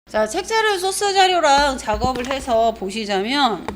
자, 책자료, 소스 자료랑 작업을 해서 보시자면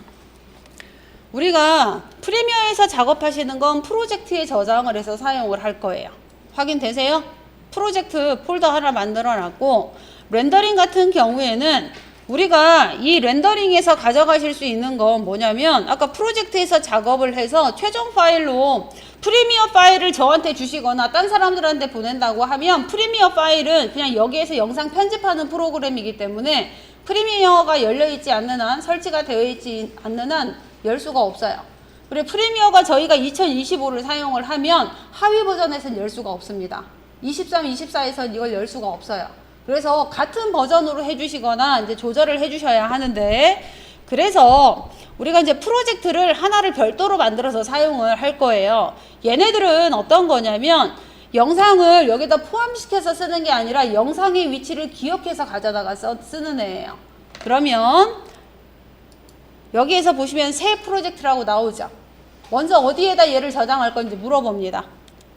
우리가 프리미어에서 작업하시는 건 프로젝트에 저장을 해서 사용을 할 거예요. 확인되세요? 프로젝트 폴더 하나 만들어 놨고, 렌더링 같은 경우에는 우리가 이 렌더링에서 가져가실 수 있는 건 뭐냐면, 아까 프로젝트에서 작업을 해서 최종 파일로 프리미어 파일을 저한테 주시거나 딴 사람들한테 보낸다고 하면, 프리미어 파일은 그냥 여기에서 영상 편집하는 프로그램이기 때문에 프리미어가 열려있지 않는 한, 설치가 되어 있지 않는 한 열 수가 없어요. 그리고 프리미어가 저희가 2025를 사용을 하면 하위 버전에서는 열 수가 없습니다. 23, 24에서는 이걸 열 수가 없어요. 그래서 같은 버전으로 해주시거나 이제 조절을 해주셔야 하는데, 그래서 우리가 이제 프로젝트를 하나를 별도로 만들어서 사용을 할 거예요. 얘네들은 어떤 거냐면, 영상을 여기다 포함시켜서 쓰는 게 아니라 영상의 위치를 기억해서 가져다가 쓰는 애예요. 그러면 여기에서 보시면 새 프로젝트라고 나오죠. 먼저 어디에다 얘를 저장할 건지 물어봅니다.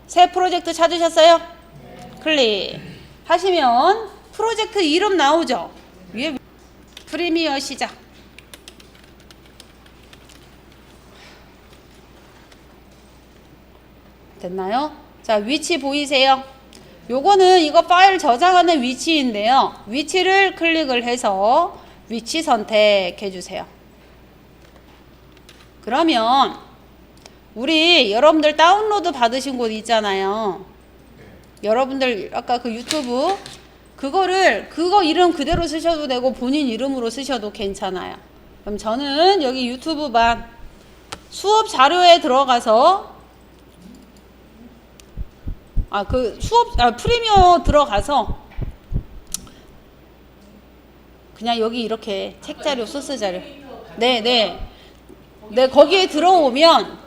새 프로젝트 찾으셨어요? 네. 클릭 하시면 프로젝트 이름 나오죠. 위에 프리미어 시작. 됐나요? 자, 위치 보이세요? 요거는 이거 파일 저장하는 위치인데요. 위치를 클릭을 해서 위치 선택해 주세요. 그러면 우리 여러분들 다운로드 받으신 곳 있잖아요. 여러분들 아까 그 유튜브 그거 이름 그대로 쓰셔도 되고 본인 이름으로 쓰셔도 괜찮아요. 그럼 저는 여기 유튜브반 수업 자료에 들어가서 프리미어 들어가서 그냥 여기 이렇게 책 자료, 소스 자료. 네, 거기에 들어오면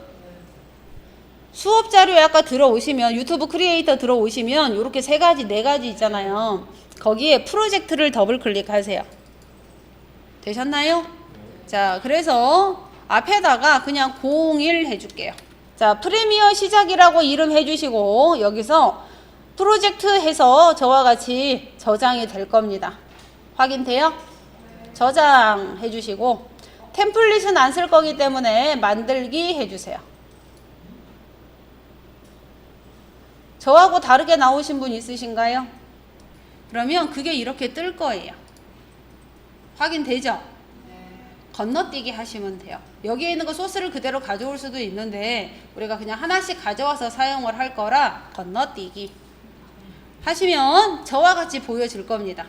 수업 자료에 아까 들어오시면 유튜브 크리에이터 들어오시면 이렇게 세 가지, 네 가지 있잖아요. 거기에 프로젝트를 더블 클릭하세요. 되셨나요? 자, 그래서 앞에다가 그냥 01 해줄게요. 자, 프리미어 시작이라고 이름 해주시고 여기서 프로젝트 해서 저와 같이 저장이 될 겁니다. 확인돼요? 저장 해주시고 템플릿은 안 쓸 거기 때문에 만들기 해주세요. 저하고 다르게 나오신 분 있으신가요? 그러면 그게 이렇게 뜰 거예요. 확인되죠? 건너뛰기 하시면 돼요. 여기에 있는 거 소스를 그대로 가져올 수도 있는데 우리가 그냥 하나씩 가져와서 사용을 할 거라 건너뛰기 하시면 저와 같이 보여질 겁니다.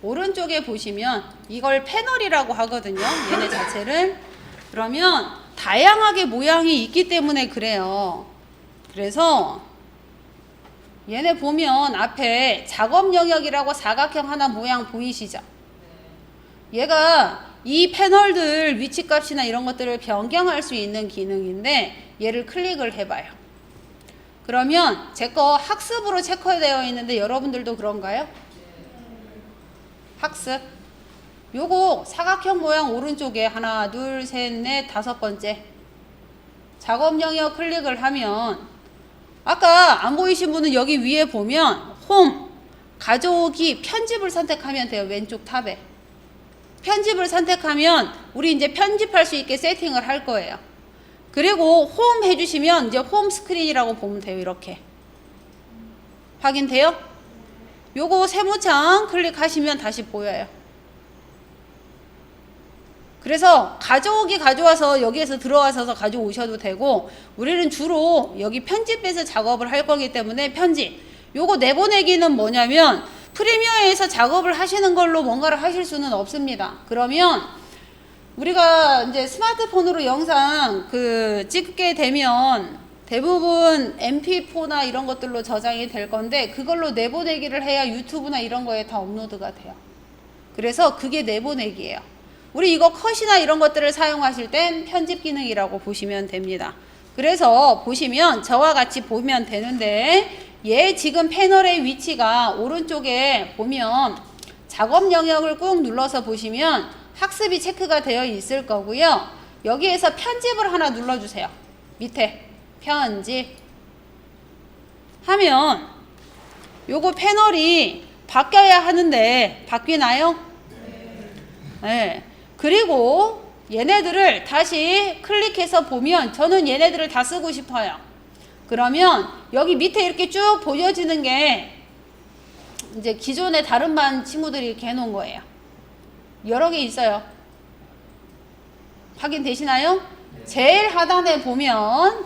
오른쪽에 보시면 이걸 패널이라고 하거든요. 얘네 자체를. 그러면 다양하게 모양이 있기 때문에 그래요. 그래서 얘네 보면 앞에 작업 영역이라고 사각형 하나 모양 보이시죠? 얘가 이 패널들 위치값이나 이런 것들을 변경할 수 있는 기능인데 얘를 클릭을 해봐요. 그러면 제 거 학습으로 체크되어 있는데 여러분들도 그런가요? 학습. 요거 사각형 모양 오른쪽에 하나, 둘, 셋, 넷, 다섯 번째 작업 영역 클릭을 하면 아까 안 보이신 분은 여기 위에 보면 홈, 가져오기, 편집을 선택하면 돼요. 왼쪽 탑에. 편집을 선택하면 우리 이제 편집할 수 있게 세팅을 할 거예요. 그리고 홈 해주시면 이제 홈 스크린이라고 보면 돼요. 이렇게. 확인돼요? 요거 세모창 클릭하시면 다시 보여요. 그래서 가져오기 가져와서 여기에서 들어와서 가져오셔도 되고 우리는 주로 여기 편집해서 작업을 할 거기 때문에 편집. 요거 내보내기는 뭐냐면 프리미어에서 작업을 하시는 걸로 뭔가를 하실 수는 없습니다. 그러면 우리가 이제 스마트폰으로 영상 찍게 되면 대부분 MP4나 이런 것들로 저장이 될 건데 그걸로 내보내기를 해야 유튜브나 이런 거에 다 업로드가 돼요. 그래서 그게 내보내기예요. 우리 이거 컷이나 이런 것들을 사용하실 땐 편집 기능이라고 보시면 됩니다. 그래서 보시면 저와 같이 보면 되는데 얘 지금 패널의 위치가 오른쪽에 보면 작업 영역을 꾹 눌러서 보시면 학습이 체크가 되어 있을 거고요. 여기에서 편집을 하나 눌러주세요. 밑에 편집 하면 요거 패널이 바뀌어야 하는데 바뀌나요? 네. 그리고 얘네들을 다시 클릭해서 보면 저는 얘네들을 다 쓰고 싶어요. 그러면 여기 밑에 이렇게 쭉 보여지는 게 이제 기존의 다른 반 친구들이 이렇게 해놓은 거예요. 여러 개 있어요. 확인되시나요? 제일 하단에 보면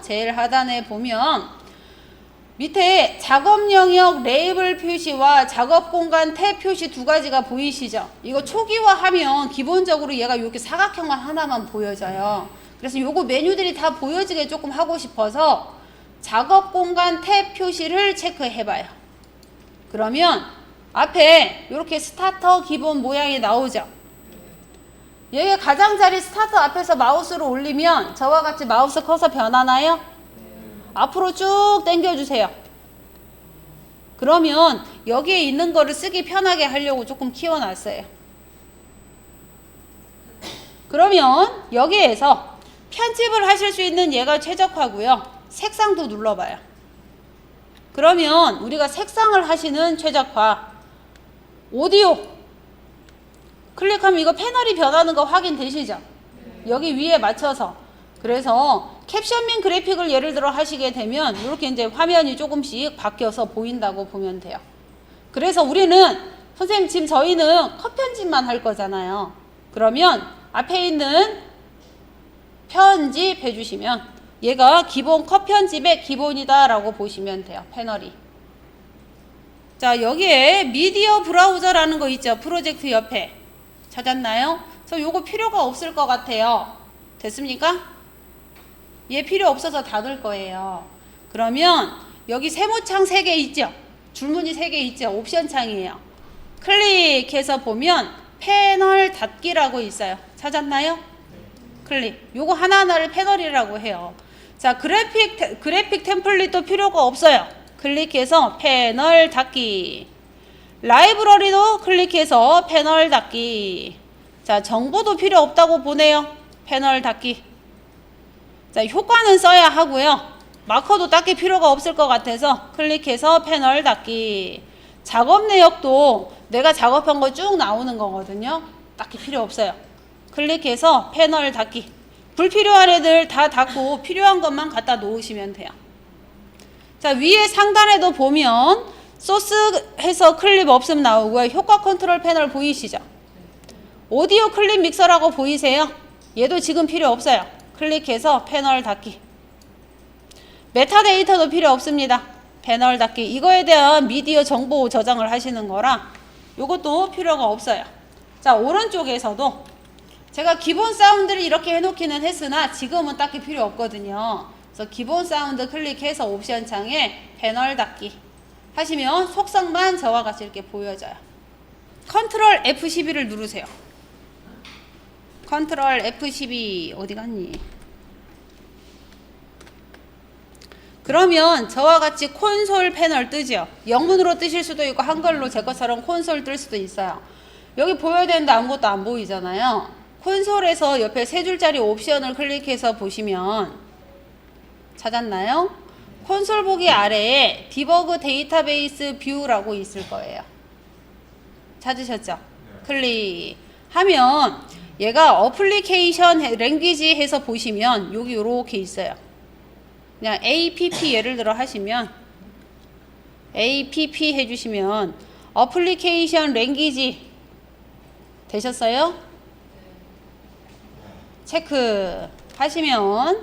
밑에 작업 영역 레이블 표시와 작업 공간 탭 표시 두 가지가 보이시죠? 이거 초기화하면 기본적으로 얘가 이렇게 사각형만 하나만 보여져요. 그래서 요거 메뉴들이 다 보여지게 조금 하고 싶어서 작업 공간 탭 표시를 체크해봐요. 그러면 앞에 이렇게 스타터 기본 모양이 나오죠? 여기 가장자리 스타터 앞에서 마우스를 올리면 저와 같이 마우스 커서 변하나요? 앞으로 쭉 당겨주세요. 그러면 여기에 있는 거를 쓰기 편하게 하려고 조금 키워놨어요. 그러면 여기에서 편집을 하실 수 있는 얘가 최적화고요. 색상도 눌러봐요. 그러면 우리가 색상을 하시는 최적화 오디오 클릭하면 이거 패널이 변하는 거 확인되시죠? 여기 위에 맞춰서 그래서 캡션민 그래픽을 예를 들어 하시게 되면 이렇게 이제 화면이 조금씩 바뀌어서 보인다고 보면 돼요. 그래서 우리는 선생님 지금 저희는 컷 편집만 할 거잖아요. 그러면 앞에 있는 편집해 주시면 얘가 기본 컷 편집의 기본이다 라고 보시면 돼요. 패널이. 자, 여기에 미디어 브라우저라는 거 있죠. 프로젝트 옆에. 찾았나요? 그래서 요거 필요가 없을 것 같아요. 됐습니까? 얘 필요 없어서 닫을 거예요. 그러면 여기 세모창 3개 있죠? 줄무늬 3개 있죠? 옵션 창이에요. 클릭해서 보면 패널 닫기라고 있어요. 찾았나요? 클릭. 요거 하나하나를 패널이라고 해요. 자, 그래픽 템플릿도 필요가 없어요. 클릭해서 패널 닫기. 라이브러리도 클릭해서 패널 닫기. 자, 정보도 필요 없다고 보네요. 패널 닫기. 자, 효과는 써야 하고요. 마커도 딱히 필요가 없을 것 같아서 클릭해서 패널 닫기. 작업 내역도 내가 작업한 거 쭉 나오는 거거든요. 딱히 필요 없어요. 클릭해서 패널 닫기. 불필요한 애들 다 닫고 필요한 것만 갖다 놓으시면 돼요. 자, 위에 상단에도 보면 소스 해서 클립 없음 나오고요. 효과 컨트롤 패널 보이시죠? 오디오 클립 믹서라고 보이세요? 얘도 지금 필요 없어요. 클릭해서 패널 닫기. 메타데이터도 필요 없습니다. 패널 닫기. 이거에 대한 미디어 정보 저장을 하시는 거라 이것도 필요가 없어요. 자, 오른쪽에서도 제가 기본 사운드를 이렇게 해놓기는 했으나 지금은 딱히 필요 없거든요. 그래서 기본 사운드 클릭해서 옵션 창에 패널 닫기 하시면 속성만 저와 같이 이렇게 보여져요. 컨트롤 F12를 누르세요. 컨트롤 F12 어디 갔니? 그러면 저와 같이 콘솔 패널 뜨죠. 영문으로 뜨실 수도 있고 한글로 제 것처럼 콘솔 뜰 수도 있어요. 여기 보여야 되는데 아무것도 안 보이잖아요. 콘솔에서 옆에 세 줄짜리 옵션을 클릭해서 보시면 찾았나요? 콘솔 보기 아래에 디버그 데이터베이스 뷰라고 있을 거예요. 찾으셨죠? 클릭하면 얘가 어플리케이션 랭귀지 해서 보시면 여기 요렇게 있어요. 그냥 APP 예를 들어 하시면 APP 해주시면 어플리케이션 랭귀지 되셨어요? 체크 하시면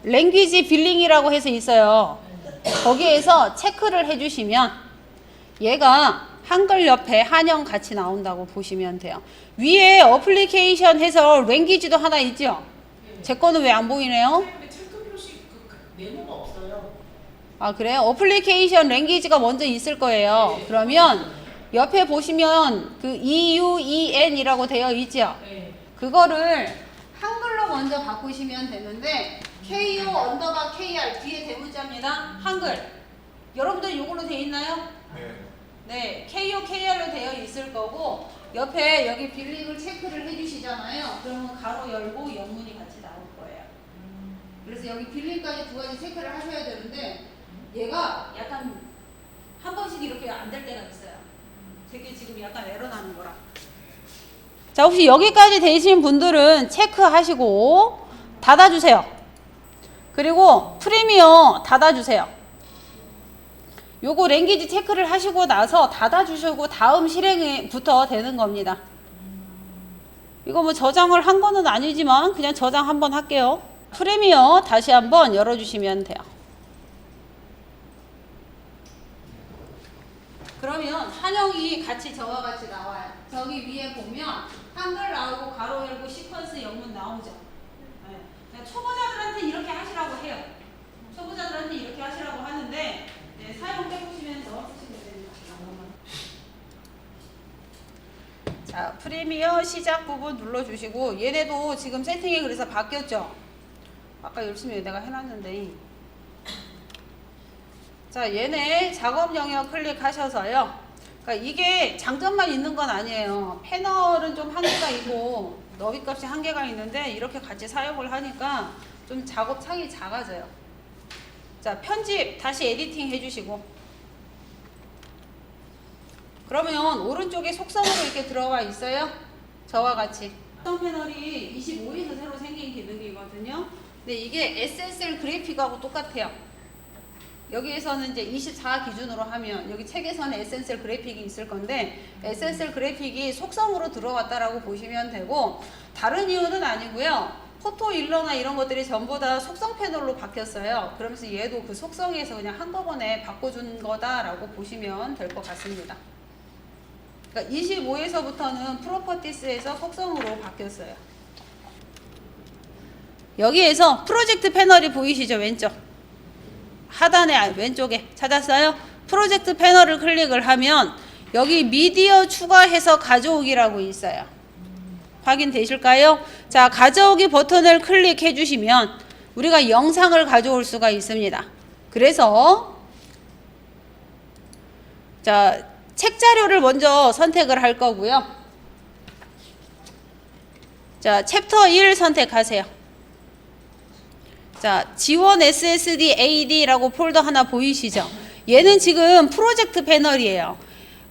랭귀지 빌링이라고 해서 있어요. 거기에서 체크를 해주시면 얘가 한글 옆에 한영 같이 나온다고 보시면 돼요. 위에 어플리케이션 해서 랭귀지도 하나 있죠? 제 거는 왜 안 보이네요? 체크 표시 메모가 없어요. 아, 그래요? 어플리케이션 랭귀지가 먼저 있을 거예요. 그러면 옆에 보시면 그 EUEN이라고 되어 있죠? 그거를 한글로 먼저 바꾸시면 되는데 KO_KR 뒤에 대문자입니다. 한글. 여러분들 이걸로 되어 있나요? 네, KOKR로 되어 있을 거고 옆에 여기 빌링을 체크를 해주시잖아요. 그러면 가로 열고 영문이 같이 나올 거예요. 그래서 그래서 여기 빌림까지 두 가지 체크를 하셔야 되는데 얘가 약간 한 번씩 이렇게 안 될 때가 있어요. 되게 지금 약간 에러 나는 거라. 자, 혹시 여기까지 되신 분들은 체크하시고 닫아주세요. 그리고 프리미어 닫아주세요. 요거 랭귀지 체크를 하시고 나서 닫아주시고 다음 실행부터 되는 겁니다. 이거 뭐 저장을 한 거는 아니지만 그냥 저장 한번 할게요. 프리미어 다시 한번 열어주시면 돼요. 그러면 환영이 같이 저와 같이 나와요. 저기 위에 보면 한글 나오고 가로 열고 시퀀스 영문 나오죠. 네. 초보자들한테 이렇게 하시라고 해요. 초보자들한테 이렇게 하시라고 하는데 네, 사용해 보시면서 쓰시면 됩니다. 자, 프리미어 시작 부분 눌러주시고 얘네도 지금 세팅이 그래서 바뀌었죠. 아까 열심히 내가 해놨는데. 자, 얘네 작업 영역 클릭하셔서요. 그러니까 이게 장점만 있는 건 아니에요. 패널은 좀 한계가 있고 너비 값이 한계가 있는데 이렇게 같이 사용을 하니까 좀 작업 창이 작아져요. 자, 편집 다시 에디팅 해주시고 그러면 오른쪽에 속성으로 이렇게 들어와 있어요. 저와 같이 속성 패널이 25에서 새로 생긴 기능이거든요. 근데 이게 SSL 그래픽하고 똑같아요. 여기에서는 이제 24 기준으로 하면 여기 책에서는 SSL 그래픽이 있을 건데 SSL 그래픽이 속성으로 들어왔다라고 보시면 되고 다른 이유는 아니고요. 포토 일러나 이런 것들이 전부 다 속성 패널로 바뀌었어요. 그러면서 얘도 그 속성에서 그냥 한꺼번에 바꿔준 거다라고 보시면 될 것 같습니다. 그러니까 25에서부터는 프로퍼티스에서 속성으로 바뀌었어요. 여기에서 프로젝트 패널이 보이시죠? 왼쪽 하단에 왼쪽에 찾았어요? 프로젝트 패널을 클릭을 하면 여기 미디어 추가해서 가져오기라고 있어요. 확인되실까요? 자, 가져오기 버튼을 클릭해 주시면 우리가 영상을 가져올 수가 있습니다. 그래서 자, 책 자료를 먼저 선택을 할 거고요. 자, 챕터 1 선택하세요. 자, 지원 SSD AD라고 폴더 하나 보이시죠? 얘는 지금 프로젝트 패널이에요.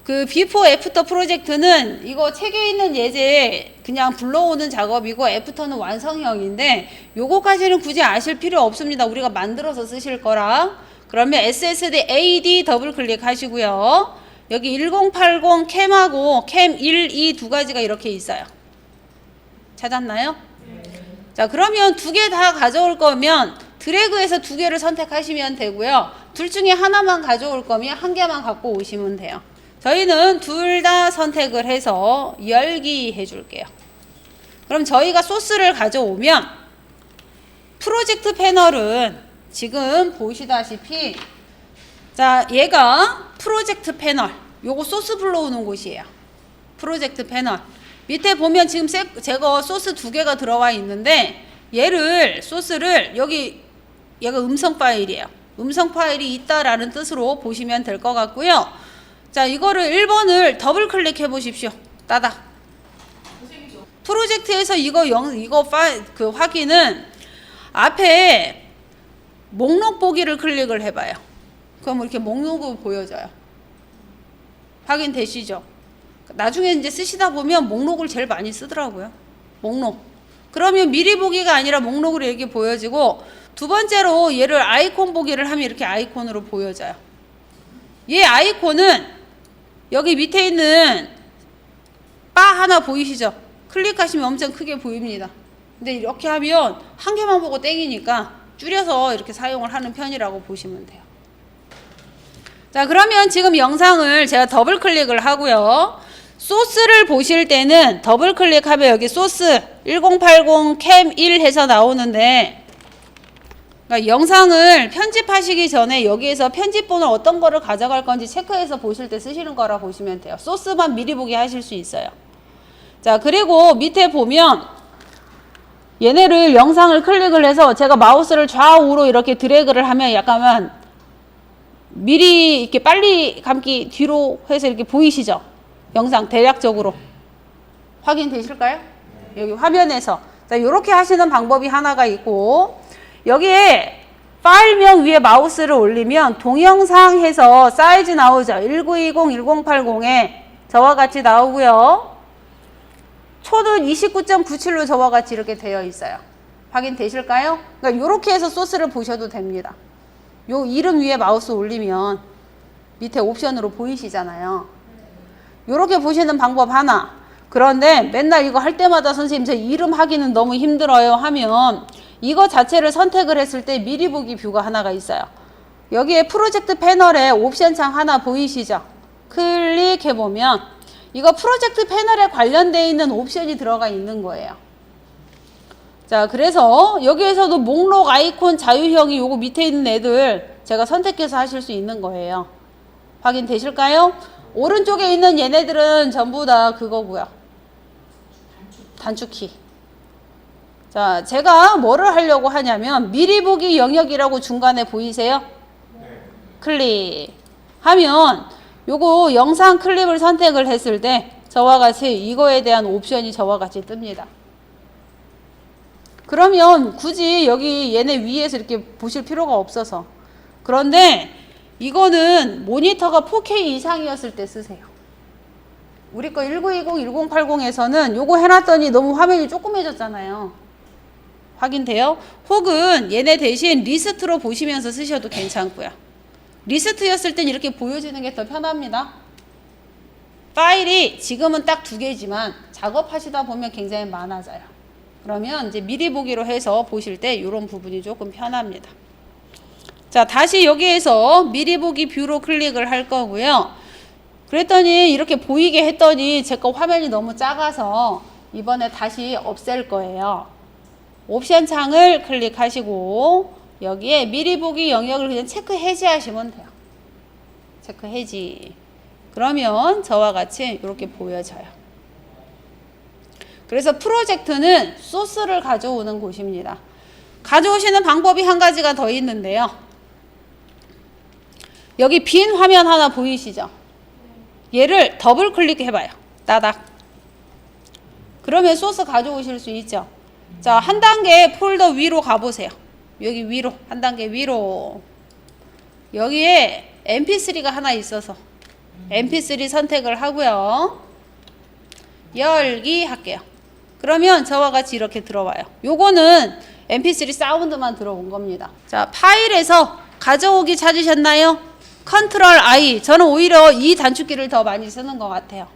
그 비포 애프터 프로젝트는 이거 책에 있는 예제 그냥 불러오는 작업이고 애프터는 완성형인데 요거까지는 굳이 아실 필요 없습니다. 우리가 만들어서 쓰실 거라. 그러면 SSD AD 더블 클릭하시고요. 여기 1080 캠하고 캠 1, 2 두 가지가 이렇게 있어요. 찾았나요? 자, 그러면 두 개 다 가져올 거면 드래그해서 두 개를 선택하시면 되고요. 둘 중에 하나만 가져올 거면 한 개만 갖고 오시면 돼요. 저희는 둘 다 선택을 해서 열기 해줄게요. 그럼 저희가 소스를 가져오면 프로젝트 패널은 지금 보시다시피 자, 얘가 프로젝트 패널 요거 소스 불러오는 곳이에요. 프로젝트 패널 밑에 보면 지금 제거 소스 두 개가 들어와 있는데 얘를 소스를 여기 얘가 음성 파일이에요. 음성 파일이 있다라는 뜻으로 보시면 될 것 같고요. 자, 이거를 1번을 더블 클릭해 보십시오. 따닥. 프로젝트에서 이거 파일 그 확인은 앞에 목록 보기를 클릭을 해봐요. 그럼 이렇게 목록을 보여져요. 확인되시죠? 나중에 이제 쓰시다 보면 목록을 제일 많이 쓰더라고요. 목록. 그러면 미리 보기가 아니라 목록으로 이렇게 보여지고 두 번째로 얘를 아이콘 보기를 하면 이렇게 아이콘으로 보여져요. 얘 아이콘은 여기 밑에 있는 바 하나 보이시죠? 클릭하시면 엄청 크게 보입니다. 근데 이렇게 하면 한 개만 보고 땡이니까 줄여서 이렇게 사용을 하는 편이라고 보시면 돼요. 자, 그러면 지금 영상을 제가 더블 클릭을 하고요. 소스를 보실 때는 더블 클릭하면 여기 소스 1080 캠 1 해서 나오는데 그러니까 영상을 편집하시기 전에 여기에서 편집본을 어떤 거를 가져갈 건지 체크해서 보실 때 쓰시는 거라 보시면 돼요. 소스만 미리 보기 하실 수 있어요. 자, 그리고 밑에 보면 얘네를 영상을 클릭을 해서 제가 마우스를 좌우로 이렇게 드래그를 하면 약간 미리 이렇게 빨리 감기 뒤로 해서 이렇게 보이시죠? 영상 대략적으로 확인되실까요? 여기 화면에서 자, 이렇게 하시는 방법이 하나가 있고 여기에 파일명 위에 마우스를 올리면 동영상 해서 사이즈 나오죠. 1920, 1080에 저와 같이 나오고요. 초는 29.97로 저와 같이 이렇게 되어 있어요. 확인되실까요? 그러니까 이렇게 해서 소스를 보셔도 됩니다. 요 이름 위에 마우스 올리면 밑에 옵션으로 보이시잖아요. 이렇게 보시는 방법 하나. 그런데 맨날 이거 할 때마다 선생님 저 이름 하기는 너무 힘들어요 하면 이거 자체를 선택을 했을 때 미리 보기 뷰가 하나가 있어요. 여기에 프로젝트 패널에 옵션 창 하나 보이시죠? 클릭해보면 이거 프로젝트 패널에 관련되어 있는 옵션이 들어가 있는 거예요. 자, 그래서 여기에서도 목록 아이콘 자유형이 요거 밑에 있는 애들 제가 선택해서 하실 수 있는 거예요. 확인되실까요? 오른쪽에 있는 얘네들은 전부 다 그거고요. 단축키. 자, 제가 뭐를 하려고 하냐면 미리 보기 영역이라고 중간에 보이세요? 클릭 하면 요거 영상 클립을 선택을 했을 때 저와 같이 이거에 대한 옵션이 저와 같이 뜹니다. 그러면 굳이 여기 얘네 위에서 이렇게 보실 필요가 없어서. 그런데 이거는 모니터가 4K 이상이었을 때 쓰세요. 우리 거 1920, 1080에서는 요거 해놨더니 너무 화면이 조그매졌잖아요. 확인돼요? 혹은 얘네 대신 리스트로 보시면서 쓰셔도 괜찮고요. 리스트였을 땐 이렇게 보여지는 게 더 편합니다. 파일이 지금은 딱 2개지만 작업하시다 보면 굉장히 많아져요. 그러면 이제 미리 보기로 해서 보실 때 이런 부분이 조금 편합니다. 자, 다시 여기에서 미리 보기 뷰로 클릭을 할 거고요. 그랬더니 이렇게 보이게 했더니 제 거 화면이 너무 작아서 이번에 다시 없앨 거예요. 옵션 창을 클릭하시고 여기에 미리 보기 영역을 그냥 체크 해지하시면 돼요. 체크 해지. 그러면 저와 같이 이렇게 보여져요. 그래서 프로젝트는 소스를 가져오는 곳입니다. 가져오시는 방법이 한 가지가 더 있는데요. 여기 빈 화면 하나 보이시죠? 얘를 더블 클릭해봐요. 따닥. 그러면 소스 가져오실 수 있죠. 자, 한 단계 폴더 위로 가보세요. 여기 위로, 한 단계 위로. 여기에 mp3가 하나 있어서 mp3 선택을 하고요. 열기 할게요. 그러면 저와 같이 이렇게 들어와요. 요거는 mp3 사운드만 들어온 겁니다. 자, 파일에서 가져오기 찾으셨나요? 컨트롤 I. 저는 오히려 이 단축키를 더 많이 쓰는 것 같아요.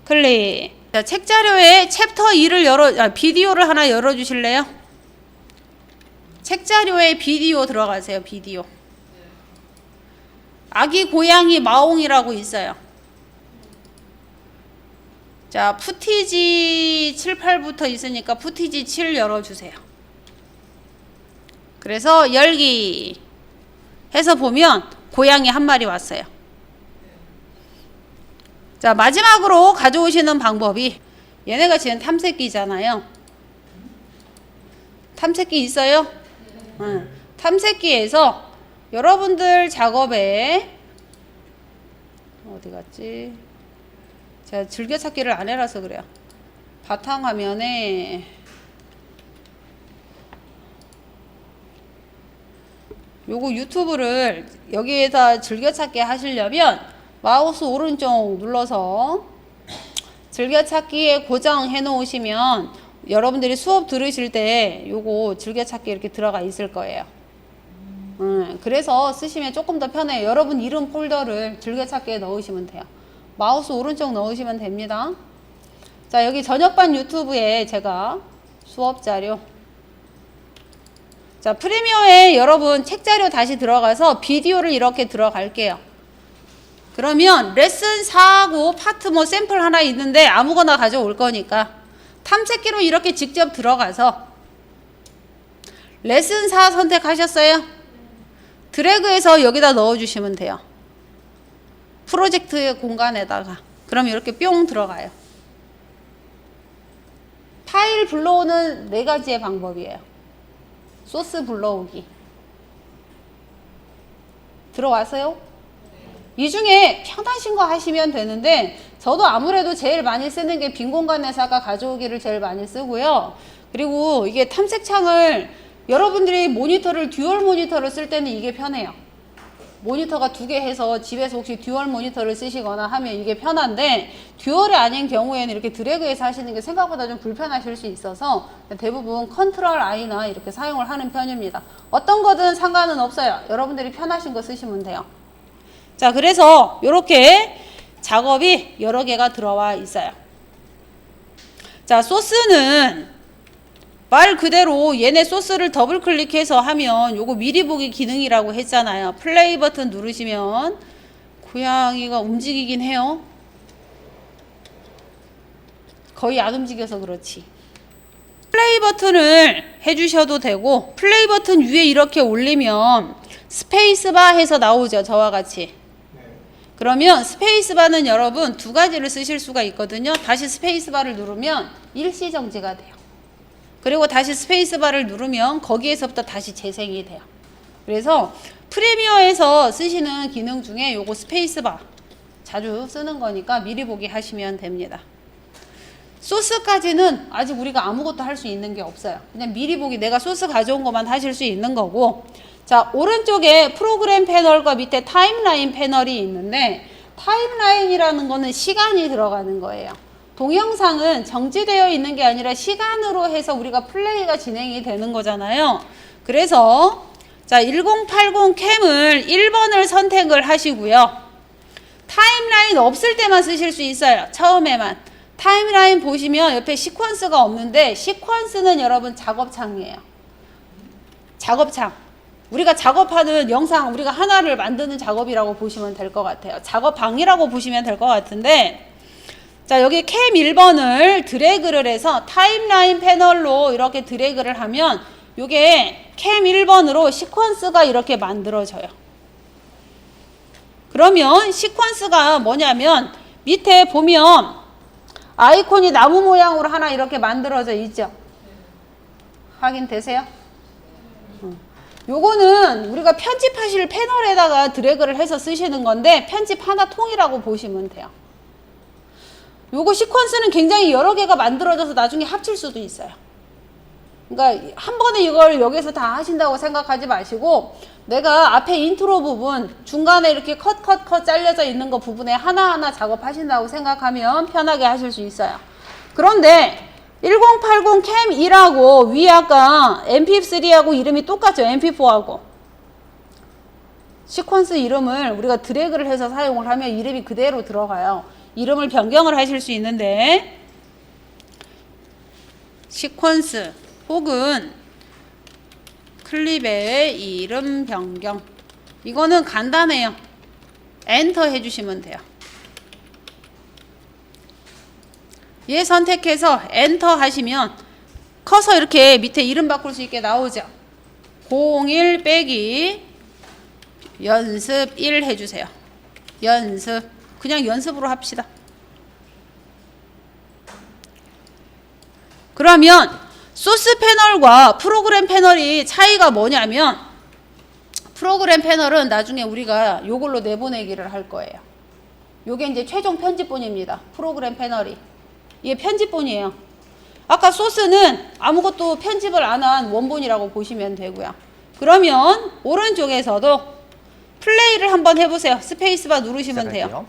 클릭. 자, 책 자료에 챕터 2를 비디오를 하나 열어주실래요? 책 자료에 비디오 들어가세요. 비디오. 아기 고양이 마옹이라고 있어요. 자, 푸티지 7, 8부터 있으니까 푸티지 7 열어주세요. 그래서 열기 해서 보면 고양이 한 마리 왔어요. 자, 마지막으로 가져오시는 방법이 얘네가 지금 탐색기잖아요. 탐색기 있어요? 응. 탐색기에서 여러분들 작업에 어디 갔지? 제가 즐겨찾기를 안 해라서 그래요. 바탕화면에 요거 유튜브를 여기에다 즐겨찾기 하시려면 마우스 오른쪽 눌러서 즐겨찾기에 고정해 놓으시면 여러분들이 수업 들으실 때 요거 즐겨찾기 이렇게 들어가 있을 거예요. 그래서 쓰시면 조금 더 편해요. 여러분 이름 폴더를 즐겨찾기에 넣으시면 돼요. 마우스 오른쪽 넣으시면 됩니다. 자, 여기 저녁반 유튜브에 제가 수업 자료. 자, 프리미어에 여러분 책 자료 다시 들어가서 비디오를 이렇게 들어갈게요. 그러면 레슨 4하고 파트 뭐 샘플 하나 있는데 아무거나 가져올 거니까 탐색기로 이렇게 직접 들어가서 레슨 4 선택하셨어요? 드래그해서 여기다 넣어주시면 돼요. 프로젝트 공간에다가. 그럼 이렇게 뿅 들어가요. 파일 불러오는 4가지의 방법이에요. 소스 불러오기. 들어왔어요? 이 중에 편하신 거 하시면 되는데 저도 아무래도 제일 많이 쓰는 게 빈 공간에서 아까 가져오기를 제일 많이 쓰고요. 그리고 이게 탐색창을 여러분들이 모니터를 듀얼 모니터를 쓸 때는 이게 편해요. 모니터가 2개 해서 집에서 혹시 듀얼 모니터를 쓰시거나 하면 이게 편한데 듀얼이 아닌 경우에는 이렇게 드래그해서 하시는 게 생각보다 좀 불편하실 수 있어서 대부분 컨트롤 I나 이렇게 사용을 하는 편입니다. 어떤 거든 상관은 없어요. 여러분들이 편하신 거 쓰시면 돼요. 자, 그래서 이렇게 작업이 여러 개가 들어와 있어요. 자, 소스는 말 그대로 얘네 소스를 더블 클릭해서 하면 요거 미리 보기 기능이라고 했잖아요. 플레이 버튼 누르시면 고양이가 움직이긴 해요. 거의 안 움직여서 그렇지. 플레이 버튼을 해주셔도 되고 플레이 버튼 위에 이렇게 올리면 스페이스바 해서 나오죠. 저와 같이. 그러면 스페이스바는 여러분 2가지를 쓰실 수가 있거든요. 다시 스페이스바를 누르면 일시 정지가 돼요. 그리고 다시 스페이스바를 누르면 거기에서부터 다시 재생이 돼요. 그래서 프리미어에서 쓰시는 기능 중에 요거 스페이스바 자주 쓰는 거니까 미리 보기 하시면 됩니다. 소스까지는 아직 우리가 아무것도 할 수 있는 게 없어요. 그냥 미리 보기 내가 소스 가져온 것만 하실 수 있는 거고. 자, 오른쪽에 프로그램 패널과 밑에 타임라인 패널이 있는데 타임라인이라는 거는 시간이 들어가는 거예요. 동영상은 정지되어 있는 게 아니라 시간으로 해서 우리가 플레이가 진행이 되는 거잖아요. 그래서 자, 1080 캠을 1번을 선택을 하시고요. 타임라인 없을 때만 쓰실 수 있어요. 처음에만. 타임라인 보시면 옆에 시퀀스가 없는데 시퀀스는 여러분 작업창이에요. 작업창. 우리가 작업하는 영상 우리가 하나를 만드는 작업이라고 보시면 될 것 같아요. 작업방이라고 보시면 될 것 같은데 자, 여기 캠 1번을 드래그를 해서 타임라인 패널로 이렇게 드래그를 하면 요게 캠 1번으로 시퀀스가 이렇게 만들어져요. 그러면 시퀀스가 뭐냐면 밑에 보면 아이콘이 나무 모양으로 하나 이렇게 만들어져 있죠. 확인되세요? 요거는 우리가 편집하실 패널에다가 드래그를 해서 쓰시는 건데 편집 하나 통이라고 보시면 돼요. 요거 시퀀스는 굉장히 여러 개가 만들어져서 나중에 합칠 수도 있어요. 그러니까 한 번에 이걸 여기서 다 하신다고 생각하지 마시고 내가 앞에 인트로 부분 중간에 이렇게 컷 잘려져 있는 거 부분에 하나하나 작업하신다고 생각하면 편하게 하실 수 있어요. 그런데 1080 캠 2하고 위에 아까 MP3하고 이름이 똑같죠. MP4하고 시퀀스 이름을 우리가 드래그를 해서 사용을 하면 이름이 그대로 들어가요. 이름을 변경을 하실 수 있는데 시퀀스 혹은 클립의 이름 변경 이거는 간단해요. 엔터 해주시면 돼요. 얘 선택해서 엔터 하시면 커서 이렇게 밑에 이름 바꿀 수 있게 나오죠. 01 빼기 연습 1 해주세요. 연습 그냥 연습으로 합시다. 그러면 소스 패널과 프로그램 패널이 차이가 뭐냐면 프로그램 패널은 나중에 우리가 요걸로 내보내기를 할 거예요. 요게 이제 최종 편집본입니다. 프로그램 패널이. 이게 편집본이에요. 아까 소스는 아무것도 편집을 안 한 원본이라고 보시면 되고요. 그러면 오른쪽에서도 플레이를 한번 해보세요. 스페이스바 누르시면 돼요.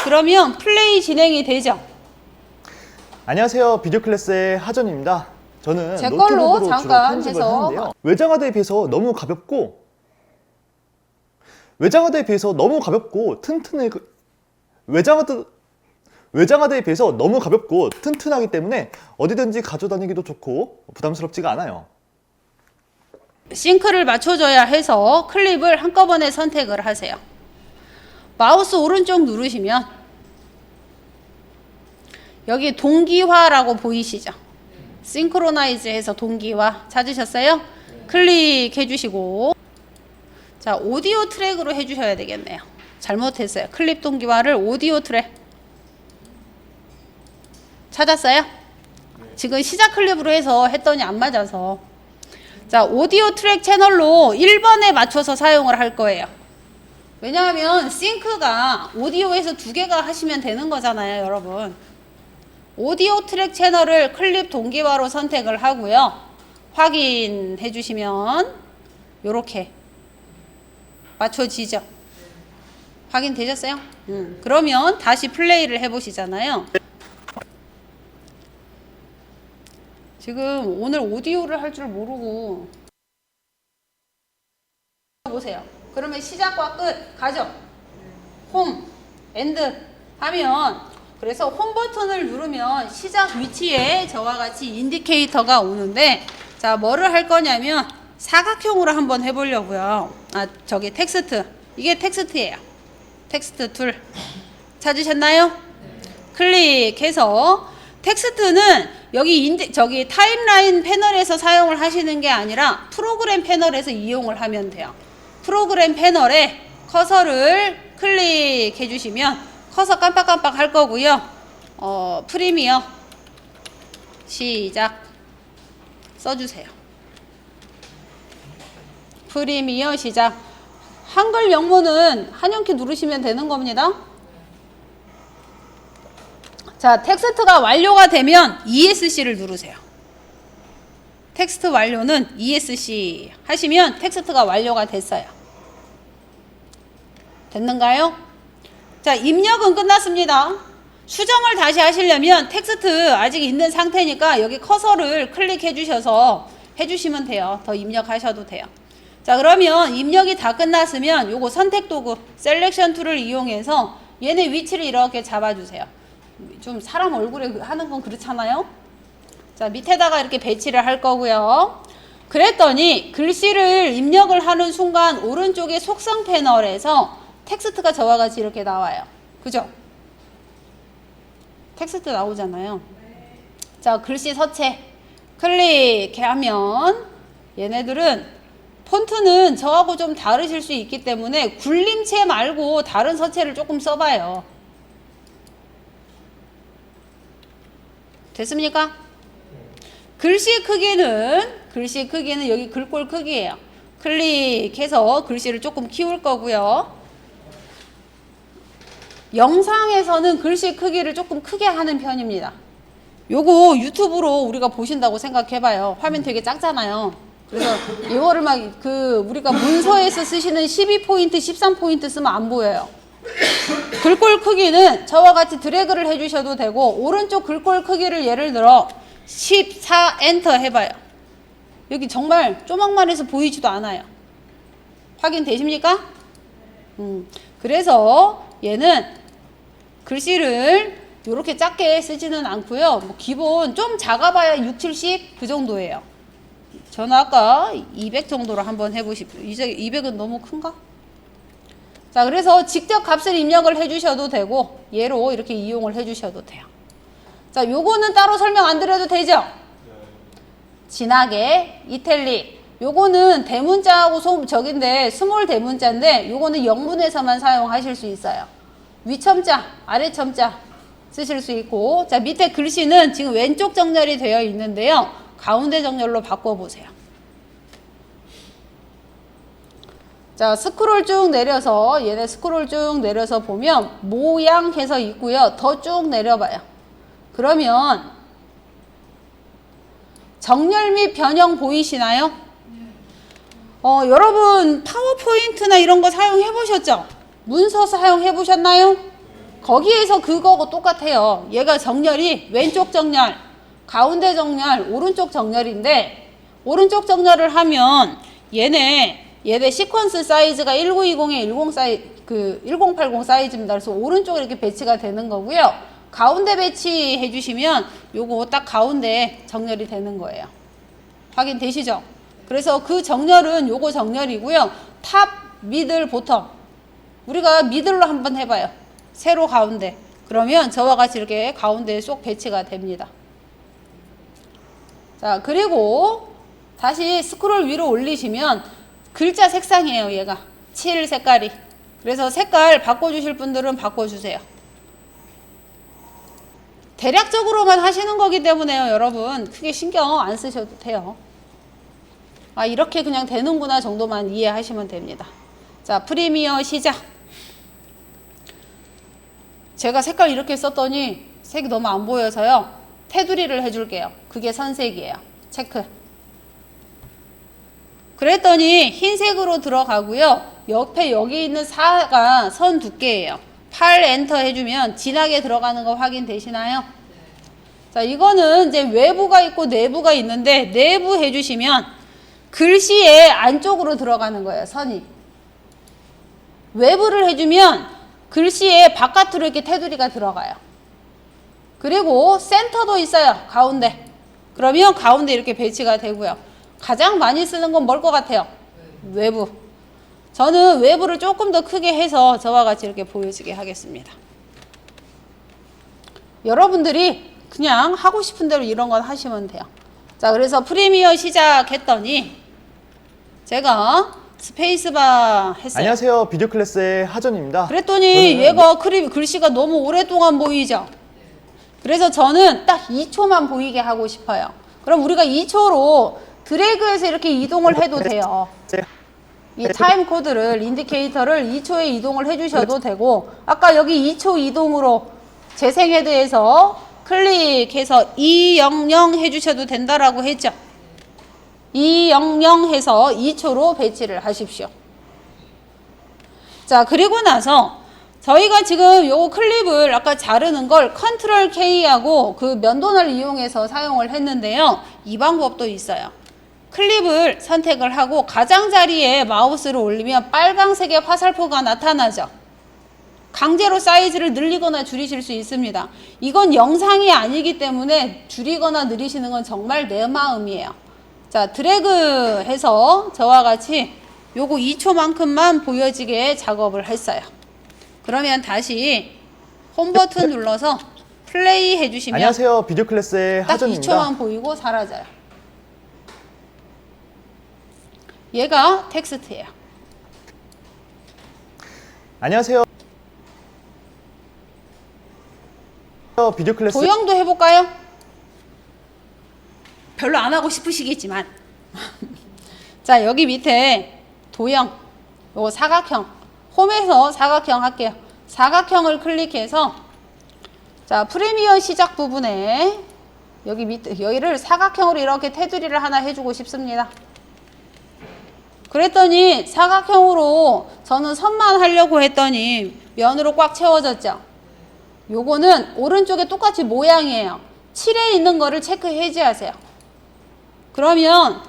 그러면 플레이 진행이 되죠. 안녕하세요. 비디오 클래스의 하전입니다. 저는 제 걸로 노트북으로 주로 잠깐 편집을 해서 하는데요. 외장하드에 비해서 너무 가볍고 외장하드에 비해서 너무 가볍고 튼튼하기 때문에 어디든지 가져다니기도 좋고 부담스럽지가 않아요. 싱크를 맞춰줘야 해서 클립을 한꺼번에 선택을 하세요. 마우스 오른쪽 누르시면 여기 동기화라고 보이시죠? 싱크로나이즈 해서 동기화 찾으셨어요? 클릭해 주시고 자, 오디오 트랙으로 해주셔야 되겠네요. 잘못했어요. 클립 동기화를 오디오 트랙 찾았어요? 지금 시작 클립으로 해서 했더니 안 맞아서 자, 오디오 트랙 채널로 1번에 맞춰서 사용을 할 거예요. 왜냐하면 싱크가 오디오에서 2개가 하시면 되는 거잖아요, 여러분. 오디오 트랙 채널을 클립 동기화로 선택을 하고요. 확인해 주시면 요렇게 맞춰지죠. 확인되셨어요? 그러면 다시 플레이를 해보시잖아요. 지금 오늘 오디오를 할 줄 모르고 보세요. 그러면 시작과 끝 가죠. 홈, 엔드 하면 그래서 홈 버튼을 누르면 시작 위치에 저와 같이 인디케이터가 오는데 자 뭐를 할 거냐면 사각형으로 한번 해보려고요. 저기 텍스트 이게 텍스트예요. 텍스트 툴 찾으셨나요? 클릭해서 텍스트는 여기 저기 타임라인 패널에서 사용을 하시는 게 아니라 프로그램 패널에서 이용을 하면 돼요. 프로그램 패널에 커서를 클릭해 주시면 커서 깜빡깜빡 할 거고요. 프리미어 시작 써주세요. 프리미어 시작. 한글 영문은 한영키 누르시면 되는 겁니다. 자, 텍스트가 완료가 되면 ESC를 누르세요. 텍스트 완료는 ESC 하시면 텍스트가 완료가 됐어요. 됐는가요? 자, 입력은 끝났습니다. 수정을 다시 하시려면 텍스트 아직 있는 상태니까 여기 커서를 클릭해 주셔서 해주시면 돼요. 더 입력하셔도 돼요. 자, 그러면 입력이 다 끝났으면 요거 선택 도구 셀렉션 툴을 이용해서 얘네 위치를 이렇게 잡아주세요. 좀 사람 얼굴에 하는 건 그렇잖아요. 자, 밑에다가 이렇게 배치를 할 거고요. 그랬더니 글씨를 입력을 하는 순간 오른쪽에 속성 패널에서 텍스트가 저와 같이 이렇게 나와요. 그죠? 텍스트 나오잖아요. 자, 글씨 서체 클릭하면 얘네들은 폰트는 저하고 좀 다르실 수 있기 때문에 굴림체 말고 다른 서체를 조금 써봐요. 됐습니까? 글씨 크기는 여기 글꼴 크기예요. 클릭해서 글씨를 조금 키울 거고요. 영상에서는 글씨 크기를 조금 크게 하는 편입니다. 요거 유튜브로 우리가 보신다고 생각해봐요. 화면 되게 작잖아요. 그래서 이거를 막 우리가 문서에서 쓰시는 12포인트, 13포인트 쓰면 안 보여요. 글꼴 크기는 저와 같이 드래그를 해주셔도 되고 오른쪽 글꼴 크기를 예를 들어 14 엔터 해봐요. 여기 정말 조막만 해서 보이지도 않아요. 확인되십니까? 그래서 얘는 글씨를 이렇게 작게 쓰지는 않고요. 뭐 기본 좀 작아봐야 6, 70 그 정도예요. 저는 아까 200 정도로 한번 해보십시오. 이제 200은 너무 큰가? 자, 그래서 직접 값을 입력을 해주셔도 되고 얘로 이렇게 이용을 해주셔도 돼요. 자, 요거는 따로 설명 안 드려도 되죠? 진하게 이탈릭. 요거는 대문자하고 저긴데 스몰 대문자인데 요거는 영문에서만 사용하실 수 있어요. 위첨자, 아래첨자 쓰실 수 있고 자, 밑에 글씨는 지금 왼쪽 정렬이 되어 있는데요. 가운데 정렬로 바꿔보세요. 자, 스크롤 쭉 내려서 얘네 스크롤 쭉 내려서 보면 모양 해서 있고요. 더 쭉 내려봐요. 그러면 정렬 및 변형 보이시나요? 여러분 파워포인트나 이런 거 사용해 보셨죠? 문서 사용해 보셨나요? 거기에서 그거하고 똑같아요. 얘가 정렬이 왼쪽 정렬, 가운데 정렬, 오른쪽 정렬인데 오른쪽 정렬을 하면 얘네 시퀀스 사이즈가 1920에 1080 사이즈입니다. 그래서 오른쪽에 이렇게 배치가 되는 거고요. 가운데 배치해 주시면 요거 딱 가운데 정렬이 되는 거예요. 확인되시죠? 그래서 그 정렬은 요거 정렬이고요. 탑, 미들, 보텀. 우리가 미들로 한번 해봐요. 세로 가운데. 그러면 저와 같이 이렇게 가운데에 쏙 배치가 됩니다. 자, 그리고 다시 스크롤 위로 올리시면 글자 색상이에요, 얘가. 칠 색깔이. 그래서 색깔 바꿔주실 분들은 바꿔주세요. 대략적으로만 하시는 거기 때문에요, 여러분. 크게 신경 안 쓰셔도 돼요. 아, 이렇게 그냥 되는구나 정도만 이해하시면 됩니다. 자, 프리미어 시작. 제가 색깔 이렇게 썼더니 색이 너무 안 보여서요. 테두리를 해줄게요. 그게 선색이에요. 체크. 그랬더니 흰색으로 들어가고요. 옆에 여기 있는 4가 선 두께예요. 8 엔터 해주면 진하게 들어가는 거 확인되시나요? 자, 이거는 이제 외부가 있고 내부가 있는데 내부 해주시면 글씨의 안쪽으로 들어가는 거예요. 선이. 외부를 해주면 글씨의 바깥으로 이렇게 테두리가 들어가요. 그리고 센터도 있어요. 가운데. 그러면 가운데 이렇게 배치가 되고요. 가장 많이 쓰는 건 뭘 것 같아요? 외부. 저는 외부를 조금 더 크게 해서 저와 같이 이렇게 보여지게 하겠습니다. 여러분들이 그냥 하고 싶은 대로 이런 건 하시면 돼요. 자, 그래서 프리미어 시작했더니 제가 스페이스바 했어요. 안녕하세요. 비디오 클래스의 하전입니다. 그랬더니 얘가 글씨가 너무 오랫동안 보이죠? 그래서 저는 딱 2초만 보이게 하고 싶어요. 그럼 우리가 2초로 드래그해서 이렇게 이동을 해도 돼요. 이 타임 코드를, 인디케이터를 2초에 이동을 해주셔도 되고, 아까 여기 2초 이동으로 재생 헤드에서 클릭해서 200 해주셔도 된다라고 했죠. 200 해서 2초로 배치를 하십시오. 자, 그리고 나서 저희가 지금 요 클립을 아까 자르는 걸 컨트롤 K하고 그 면도날 이용해서 사용을 했는데요. 이 방법도 있어요. 클립을 선택을 하고 가장자리에 마우스를 올리면 빨강색의 화살표가 나타나죠. 강제로 사이즈를 늘리거나 줄이실 수 있습니다. 이건 영상이 아니기 때문에 줄이거나 늘리시는 건 정말 내 마음이에요. 자, 드래그 해서 저와 같이 요거 2초만큼만 보여지게 작업을 했어요. 그러면 다시 홈 버튼 눌러서 플레이 해주시면 안녕하세요. 비디오 클래스의 딱 하전입니다. 2초만 보이고 사라져요. 얘가 텍스트예요. 안녕하세요. 비디오 클래스 도형도 해볼까요? 별로 안 하고 싶으시겠지만 자, 여기 밑에 도형, 요거 사각형, 홈에서 사각형 할게요. 사각형을 클릭해서 자, 프리미어 시작 부분에 여기 밑에 여기를 사각형으로 이렇게 테두리를 하나 해주고 싶습니다. 그랬더니 사각형으로 저는 선만 하려고 했더니 면으로 꽉 채워졌죠. 요거는 오른쪽에 똑같이 모양이에요. 7에 있는 거를 체크 해제하세요. 그러면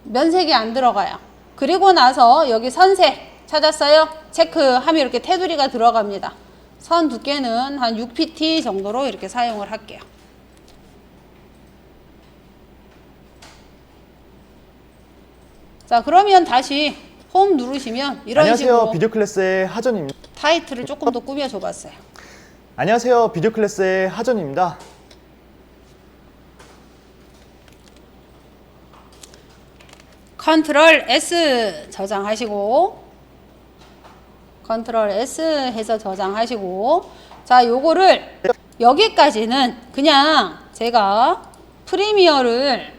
면색이 안 들어가요. 그리고 나서 여기 선색 찾았어요? 체크하면 이렇게 테두리가 들어갑니다. 선 두께는 한 6pt 정도로 이렇게 사용을 할게요. 자, 그러면 다시 홈 누르시면 이런 안녕하세요. 식으로 비디오 클래스의 하전입니다. 타이틀을 조금 더 꾸며줘 봤어요. 안녕하세요. 비디오 클래스의 하전입니다. 컨트롤 S 저장하시고 컨트롤 S 해서 저장하시고 자, 요거를 여기까지는 그냥 제가 프리미어를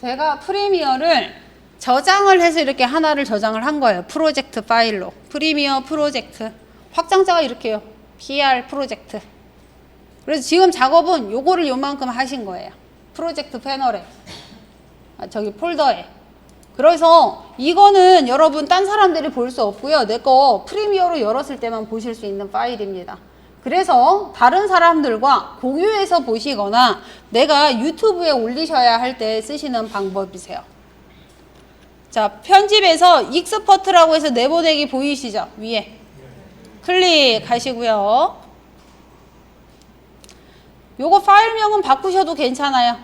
제가 프리미어를 저장을 해서 이렇게 하나를 저장을 한 거예요. 프로젝트 파일로. 프리미어 프로젝트. 확장자가 이렇게요. PR 프로젝트. 그래서 지금 작업은 요거를 요만큼 하신 거예요. 프로젝트 패널에. 저기 폴더에. 그래서 이거는 여러분 딴 사람들이 볼 수 없고요. 내 거 프리미어로 열었을 때만 보실 수 있는 파일입니다. 그래서 다른 사람들과 공유해서 보시거나 내가 유튜브에 올리셔야 할 때 쓰시는 방법이세요. 자, 편집에서 익스퍼트라고 해서 내보내기 보이시죠? 위에 클릭하시고요. 요거 파일명은 바꾸셔도 괜찮아요.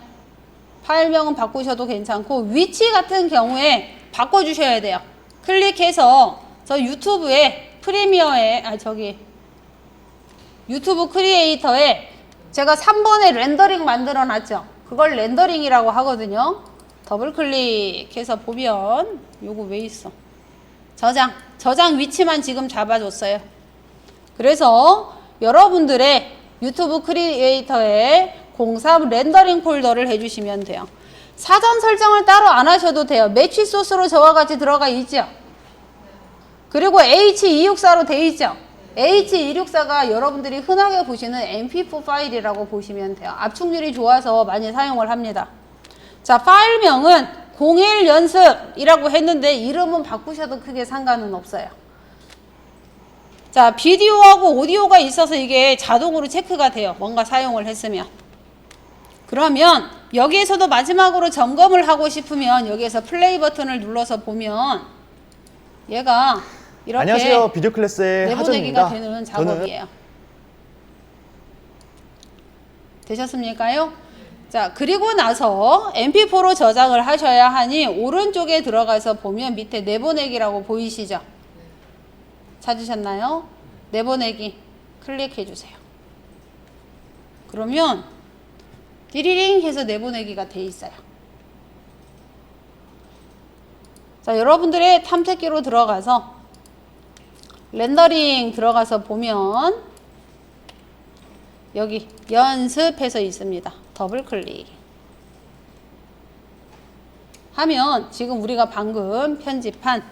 파일명은 바꾸셔도 괜찮고 위치 같은 경우에 바꿔주셔야 돼요. 클릭해서 저 유튜브에 프리미어에 유튜브 크리에이터에 제가 3번에 렌더링 만들어 놨죠. 그걸 렌더링이라고 하거든요. 더블 클릭해서 보면 요거 왜 있어? 저장 위치만 지금 잡아줬어요. 그래서 여러분들의 유튜브 크리에이터에 03 렌더링 폴더를 해주시면 돼요. 사전 설정을 따로 안 하셔도 돼요. 매치 소스로 저와 같이 들어가 있죠. 그리고 H264로 돼 있죠. H264가 여러분들이 흔하게 보시는 MP4 파일이라고 보시면 돼요. 압축률이 좋아서 많이 사용을 합니다. 자, 파일명은 01연습이라고 했는데 이름은 바꾸셔도 크게 상관은 없어요. 자, 비디오하고 오디오가 있어서 이게 자동으로 체크가 돼요. 뭔가 사용을 했으면. 그러면 여기에서도 마지막으로 점검을 하고 싶으면 여기에서 플레이 버튼을 눌러서 보면 얘가 이렇게 안녕하세요. 비디오 클래스의 내보내기가 하전입니다. 되는 작업이에요. 되셨습니까요? 자, 그리고 나서 MP4로 저장을 하셔야 하니 오른쪽에 들어가서 보면 밑에 내보내기라고 보이시죠? 찾으셨나요? 내보내기 클릭해 주세요. 그러면 띠리링 해서 내보내기가 돼 있어요. 자, 여러분들의 탐색기로 들어가서 렌더링 들어가서 보면 여기 연습해서 있습니다. 더블 클릭 하면 지금 우리가 방금 편집한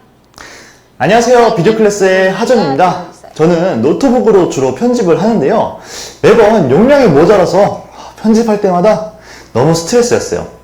안녕하세요. 비디오 클래스의 하전입니다. 저는 노트북으로 주로 편집을 하는데요. 매번 용량이 모자라서 편집할 때마다 너무 스트레스였어요.